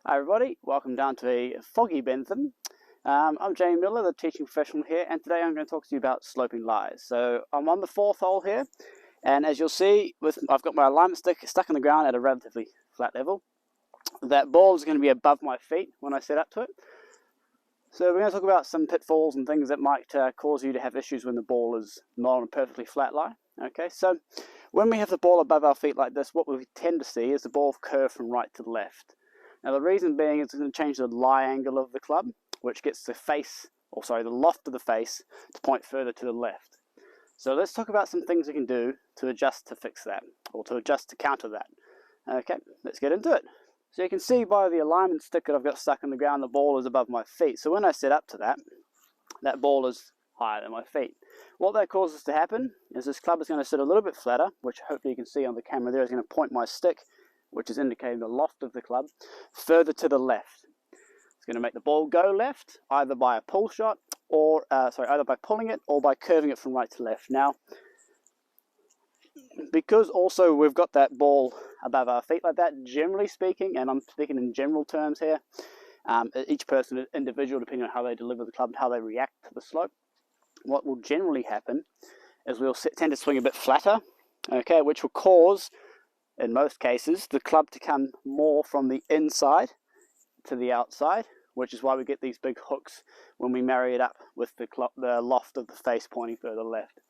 Hi everybody, welcome down to a foggy Bentham. I'm Jamie Miller, the teaching professional here, and today I'm going to talk to you about sloping lies. So I'm on the fourth hole here, and as you'll see, I've got my alignment stick stuck in the ground at a relatively flat level. That ball is going to be above my feet when I set up to it. So we're going to talk about some pitfalls and things that might cause you to have issues when the ball is not on a perfectly flat lie. Okay, so when we have the ball above our feet like this, what we tend to see is the ball curve from right to left. Now the reason being is it's going to change the lie angle of the club, which gets the loft of the face to point further to the left. So let's talk about some things we can do to adjust to fix that, or to adjust to counter that. Okay, let's get into it. So you can see by the alignment stick that I've got stuck in the ground, the ball is above my feet. So when I set up to that, that ball is higher than my feet. What that causes to happen is this club is going to sit a little bit flatter, which hopefully you can see on the camera there. Is going to point my stick, which is indicating the loft of the club, further to the left. It's going to make the ball go left, either by a pull shot, or either by pulling it or by curving it from right to left. Now, because also we've got that ball above our feet like that, generally speaking, and I'm speaking in general terms here, each person is individual depending on how they deliver the club and how they react to the slope. What will generally happen is we'll tend to swing a bit flatter, okay, which will cause, in most cases, the club to come more from the inside to the outside, which is why we get these big hooks when we marry it up with the loft of the face pointing further left.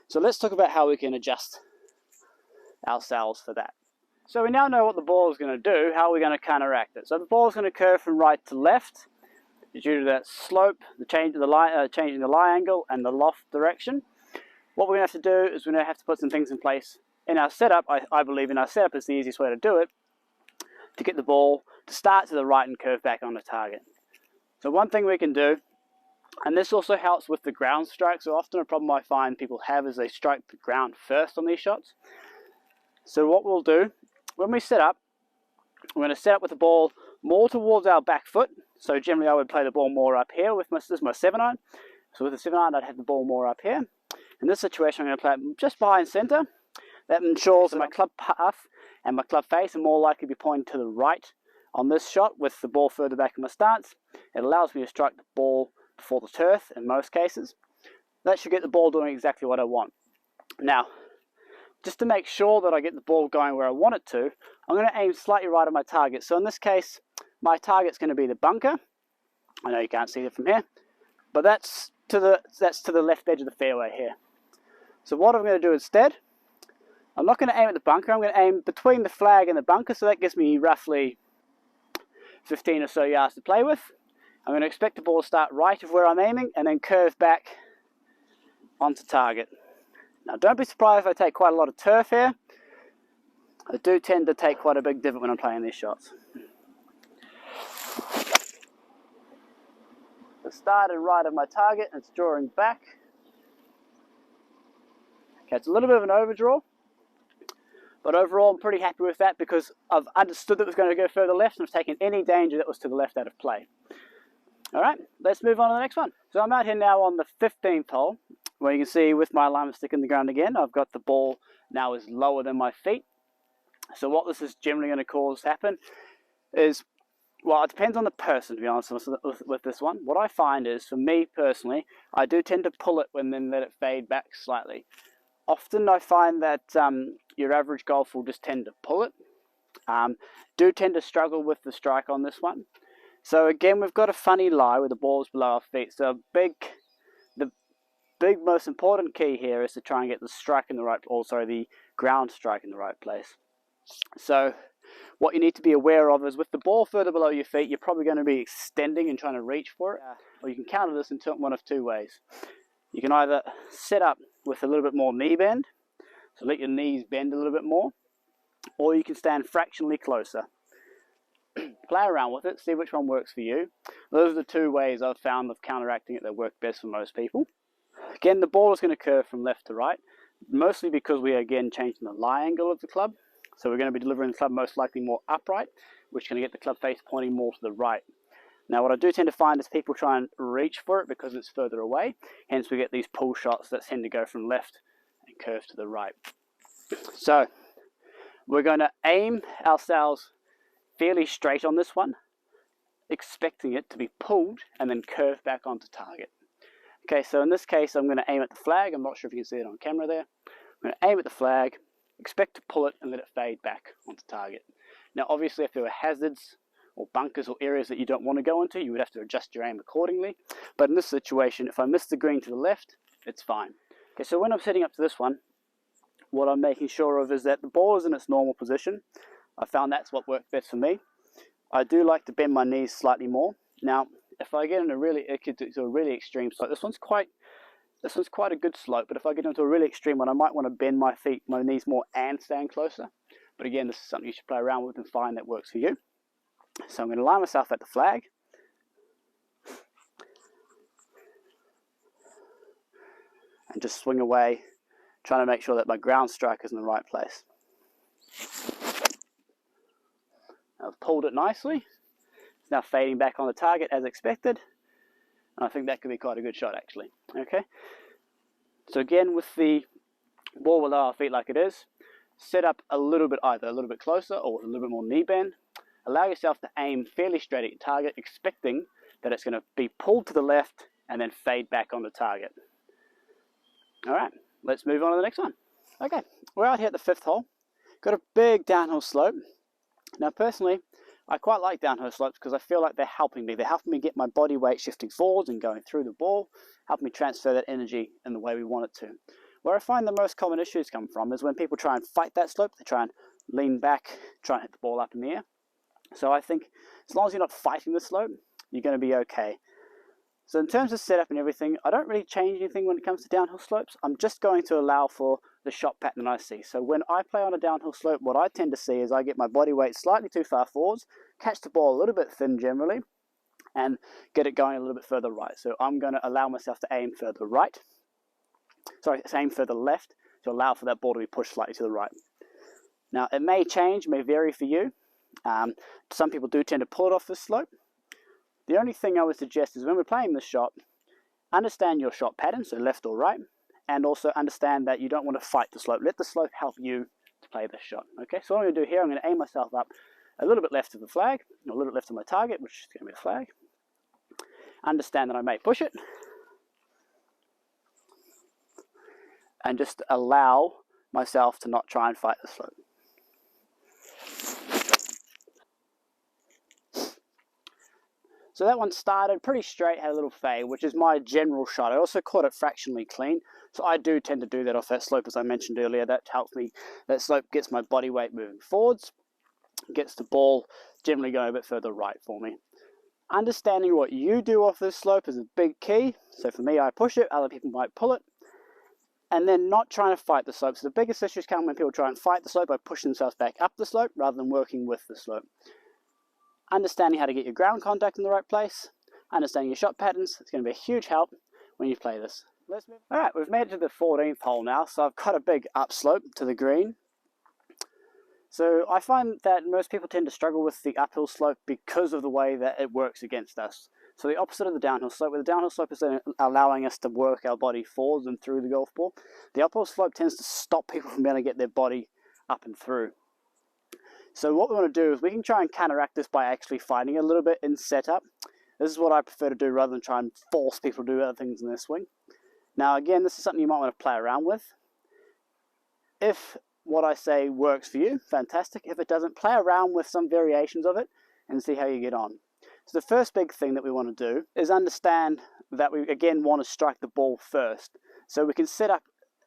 So let's talk about how we can adjust ourselves for that. So we now know what the ball is going to do. How are we going to counteract it? So the ball is going to curve from right to left due to that slope, the change of the changing the lie angle and the loft direction. What we're going to have to do is we're going to have to put some things in place in our setup. I believe in our setup is the easiest way to do it, to get the ball to start to the right and curve back on the target. So one thing we can do, and this also helps with the ground strike. So often a problem I find people have is they strike the ground first on these shots. So what we'll do, when we set up, we're going to set up with the ball more towards our back foot. So generally I would play the ball more up here with this is my 7-iron. So with the 7-iron I'd have the ball more up here. In this situation I'm going to play it just behind center. That ensures that my club path and my club face are more likely to be pointing to the right on this shot with the ball further back in my stance. It allows me to strike the ball before the turf in most cases. That should get the ball doing exactly what I want. Now, just to make sure that I get the ball going where I want it to, I'm going to aim slightly right at my target. So in this case, my target's going to be the bunker. I know you can't see it from here, but that's to the left edge of the fairway here. So what I'm going to do instead, I'm not going to aim at the bunker, I'm going to aim between the flag and the bunker, so that gives me roughly 15 or so yards to play with. I'm going to expect the ball to start right of where I'm aiming and then curve back onto target. Now don't be surprised if I take quite a lot of turf here. I do tend to take quite a big divot when I'm playing these shots. So started right of my target and it's drawing back. Okay, it's a little bit of an overdraw, but overall I'm pretty happy with that because I've understood that it was going to go further left and I've taken any danger that was to the left out of play. Alright, let's move on to the next one. So I'm out here now on the 15th hole, where you can see with my alignment stick in the ground again, I've got the ball now is lower than my feet. So what this is generally going to cause happen is, well, it depends on the person, to be honest with this one. What I find is, for me personally, I do tend to pull it and then let it fade back slightly. Often I find that your average golfer will just tend to pull it. Do tend to struggle with the strike on this one. So again, we've got a funny lie with the balls below our feet. So the big most important key here is to try and get the strike in the right, the ground strike in the right place. So what you need to be aware of is with the ball further below your feet, you're probably going to be extending and trying to reach for it. Or you can counter this in one of two ways. You can either set up with a little bit more knee bend, so let your knees bend a little bit more, or you can stand fractionally closer. Play around with it, see which one works for you. Those are the two ways I've found of counteracting it that work best for most people. Again, the ball is going to curve from left to right, mostly because we are again changing the lie angle of the club. So we're going to be delivering the club most likely more upright, which is going to get the club face pointing more to the right. Now what I do tend to find is people try and reach for it because it's further away, hence we get these pull shots that tend to go from left and curve to the right. So we're going to aim ourselves fairly straight on this one, expecting it to be pulled and then curve back onto target. Okay, so in this case, I'm going to aim at the flag. I'm not sure if you can see it on camera there. I'm going to aim at the flag, expect to pull it and let it fade back onto target. Now, obviously, if there were hazards or bunkers or areas that you don't want to go into, you would have to adjust your aim accordingly. But in this situation, if I miss the green to the left, it's fine. Okay, so when I'm setting up to this one, what I'm making sure of is that the ball is in its normal position. I found that's what worked best for me. I do like to bend my knees slightly more. Now, if I get into a really extreme slope, this one's quite a good slope, but if I get into a really extreme one, I might want to bend my knees more and stand closer. But again, this is something you should play around with and find that works for you. So I'm going to line myself at the flag. And just swing away, trying to make sure that my ground strike is in the right place. I've pulled it nicely. It's now fading back on the target as expected. And I think that could be quite a good shot actually. Okay. So again, with the ball below our feet like it is, set up a little bit, either a little bit closer or a little bit more knee bend. Allow yourself to aim fairly straight at your target, expecting that it's going to be pulled to the left and then fade back on the target. All right, let's move on to the next one. Okay, we're out here at the 5th hole. Got a big downhill slope. Now personally, I quite like downhill slopes because I feel like they're helping me. They're helping me get my body weight shifting forwards and going through the ball, helping me transfer that energy in the way we want it to. Where I find the most common issues come from is when people try and fight that slope. They try and lean back, try and hit the ball up in the air. So I think as long as you're not fighting the slope, you're going to be okay. So in terms of setup and everything, I don't really change anything when it comes to downhill slopes. I'm just going to allow for the shot pattern I see. So when I play on a downhill slope, what I tend to see is I get my body weight slightly too far forwards, catch the ball a little bit thin generally, and get it going a little bit further right. So I'm going to allow myself to aim further right. Sorry, aim further left to allow for that ball to be pushed slightly to the right. Now it may change, may vary for you. Some people do tend to pull it off this slope. The only thing I would suggest is when we're playing this shot, understand your shot pattern, so left or right, and also understand that you don't want to fight the slope. Let the slope help you to play this shot. Okay, so what I'm going to do here, I'm going to aim myself up a little bit left of the flag, a little bit left of my target, which is going to be the flag. Understand that I may push it, and just allow myself to not try and fight the slope. So that one started pretty straight, had a little fade, which is my general shot. I also caught it fractionally clean, so I do tend to do that off that slope as I mentioned earlier. That helps me, that slope gets my body weight moving forwards, gets the ball generally going a bit further right for me. Understanding what you do off this slope is a big key. So for me, I push it, other people might pull it, and then not trying to fight the slope. So the biggest issues come when people try and fight the slope by pushing themselves back up the slope rather than working with the slope. Understanding how to get your ground contact in the right place, understanding your shot patterns, it's going to be a huge help when you play this. Let's move. All right, we've made it to the 14th hole now, so I've got a big upslope to the green. So I find that most people tend to struggle with the uphill slope because of the way that it works against us. So the opposite of the downhill slope, where the downhill slope is allowing us to work our body forwards and through the golf ball, the uphill slope tends to stop people from being able to get their body up and through. So what we want to do is we can try and counteract this by actually fighting a little bit in setup. This is what I prefer to do rather than try and force people to do other things in their swing. Now again, this is something you might want to play around with. If what I say works for you, fantastic. If it doesn't, play around with some variations of it and see how you get on. So the first big thing that we want to do is understand that we again want to strike the ball first. So we can set up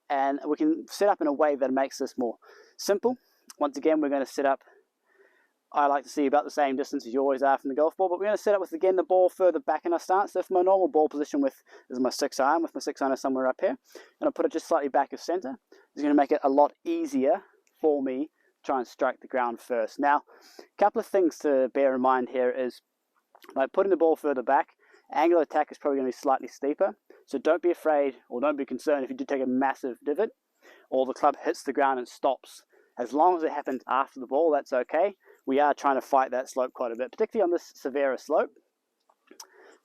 in a way that makes this more simple. Once again, we're going to set up, I like to see about the same distance as you always are from the golf ball, but we're going to set up with, again, the ball further back in our stance. So if my normal ball position is my 6-iron, with my 6-iron somewhere up here, I'm going to put it just slightly back of center. It's going to make it a lot easier for me to try and strike the ground first. Now, a couple of things to bear in mind here is, like putting the ball further back, angle of attack is probably going to be slightly steeper. So don't be afraid or don't be concerned if you do take a massive divot or the club hits the ground and stops. As long as it happens after the ball, that's okay. We are trying to fight that slope quite a bit, particularly on this severer slope.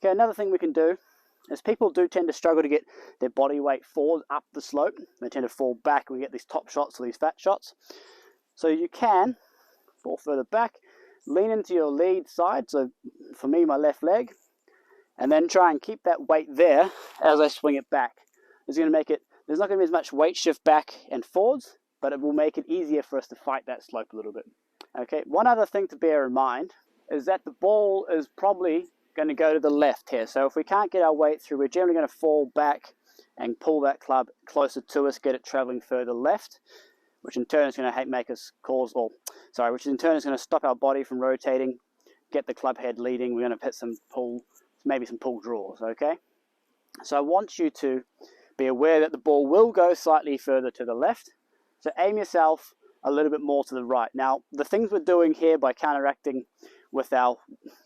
Okay, another thing we can do is people do tend to struggle to get their body weight forward up the slope. They tend to fall back and we get these top shots or these fat shots. So you can fall further back, lean into your lead side, so for me, my left leg, and then try and keep that weight there as I swing it back. It's going to make it, there's not going to be as much weight shift back and forwards, but it will make it easier for us to fight that slope a little bit. Okay, one other thing to bear in mind is that the ball is probably going to go to the left here. So if we can't get our weight through, we're generally going to fall back and pull that club closer to us, get it traveling further left, which in turn is going to make us which in turn is going to stop our body from rotating, get the club head leading. We're going to hit some pull, maybe some pull draws, okay? So I want you to be aware that the ball will go slightly further to the left. So aim yourself a little bit more to the right. Now, the things we're doing here by counteracting with our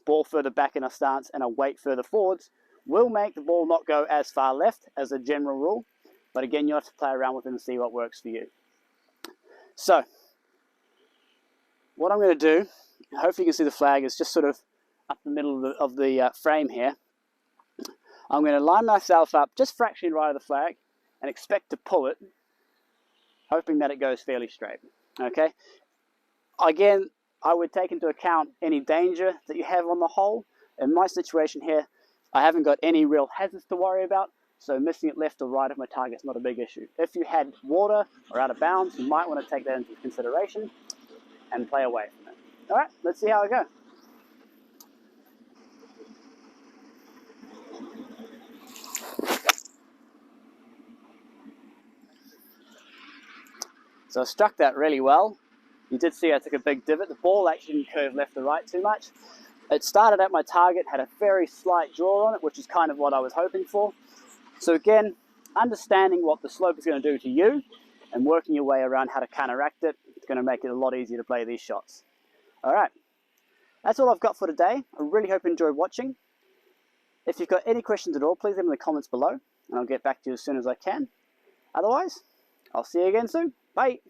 ball further back in our stance and our weight further forwards will make the ball not go as far left as a general rule. But again, you have to play around with it and see what works for you. So, what I'm going to do, hopefully you can see the flag is just sort of up the middle of the frame here. I'm going to line myself up just fractionally right of the flag and expect to pull it, hoping that it goes fairly straight. Okay. Again, I would take into account any danger that you have on the hole. In my situation here, I haven't got any real hazards to worry about, so missing it left or right of my target is not a big issue. If you had water or out of bounds, you might want to take that into consideration and play away from it. All right, let's see how I go. So I struck that really well. You did see I took a big divot. The ball actually didn't curve left or right too much. It started at my target, had a very slight draw on it, which is kind of what I was hoping for. So again, understanding what the slope is going to do to you and working your way around how to counteract it, it's going to make it a lot easier to play these shots. All right, that's all I've got for today. I really hope you enjoyed watching. If you've got any questions at all, please leave them in the comments below, and I'll get back to you as soon as I can. Otherwise, I'll see you again soon. Bye.